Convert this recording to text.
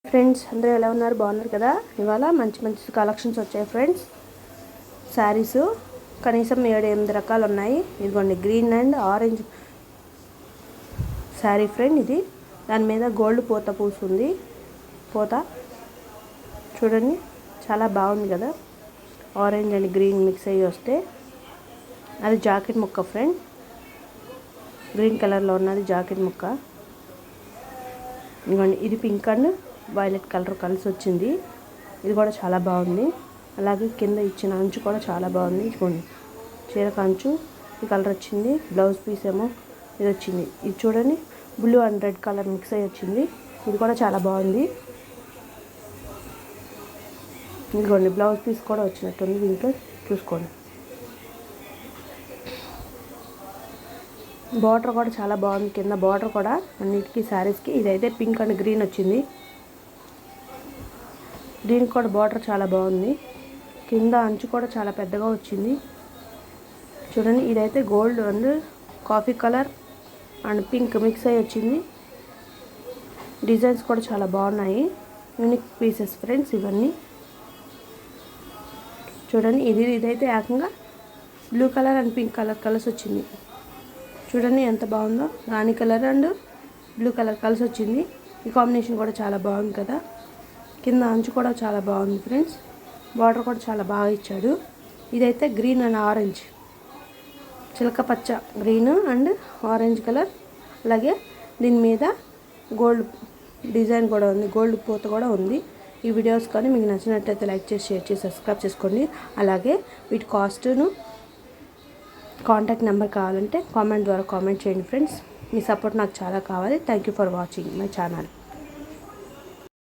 Friends అందరూ ఎలా ఉన్నారు? బాగున్నారు కదా? ఇవాళ మంచి మంచి కలెక్షన్స్ వచ్చాయి ఫ్రెండ్స్. శారీస్ కనీసం 7-8 రకాలు ఉన్నాయి. ఇదిగోండి, green and orange sari friend. ఇది దాని మీద గోల్డ్ పూత పూసుంది. పూత చూడండి, చాలా బాగుంది కదా. ఆరెంజ్ అండ్ గ్రీన్ మిక్స్ అయ్యి వస్తే అది జాకెట్ ముక్క ఫ్రెండ్. గ్రీన్ కలర్లో ఉన్నది జాకెట్ ముక్క. ఇదిగోండి, ఇది పింక్ అండ్ వైలెట్ కలర్ కలిసి వచ్చింది. ఇది కూడా చాలా బాగుంది. అలాగే కింద ఇచ్చిన అంచు కూడా చాలా బాగుంది. ఇదిగోండి, చీరకు అంచు ఈ కలర్ వచ్చింది. బ్లౌజ్ పీస్ ఏమో ఇది వచ్చింది. ఇది చూడండి, blue and red colour mix అయ్యి వచ్చింది. ఇది కూడా చాలా బాగుంది. ఇదిగోండి, బ్లౌజ్ పీస్ కూడా వచ్చినట్టుంది దీంట్లో, చూసుకోండి. బార్డర్ కూడా చాలా బాగుంది. కింద బార్డర్ కూడా అన్నిటికీ శారీస్కి. ఇదైతే పింక్ అండ్ గ్రీన్ వచ్చింది. దీనికి కూడా బార్డర్ చాలా బాగుంది. కింద అంచు కూడా చాలా పెద్దగా వచ్చింది. చూడండి, ఇదైతే gold and coffee colour and pink mix అయ్యి వచ్చింది. డిజైన్స్ కూడా చాలా బాగున్నాయి. యూనిక్ పీసెస్ ఫ్రెండ్స్ ఇవన్నీ. చూడండి, ఇదైతే ఏకంగా blue colour and pink colour కలిసి వచ్చింది. చూడండి ఎంత బాగుందో. రాణి కలర్ అండ్ బ్లూ కలర్ కలిసి వచ్చింది. ఈ కాంబినేషన్ కూడా చాలా బాగుంది కదా. కింద అంచు కూడా చాలా బాగుంది ఫ్రెండ్స్. బార్డర్ కూడా చాలా బాగా ఇచ్చాడు. ఇదైతే గ్రీన్ అండ్ ఆరెంజ్, చిలక పచ్చ గ్రీన్ అండ్ ఆరెంజ్ కలర్. అలాగే దీని మీద గోల్డ్ డిజైన్ కూడా ఉంది, గోల్డ్ పూత కూడా ఉంది. ఈ వీడియోస్ కానీ మీకు నచ్చినట్లయితే లైక్ చేసి, షేర్ చేసి, సబ్స్క్రైబ్ చేసుకోండి. అలాగే వీటి కాస్ట్ను, కాంటాక్ట్ నెంబర్ కావాలంటే కామెంట్ ద్వారా కామెంట్ చేయండి ఫ్రెండ్స్. మీ సపోర్ట్ నాకు చాలా కావాలి. Thank you for watching my channel.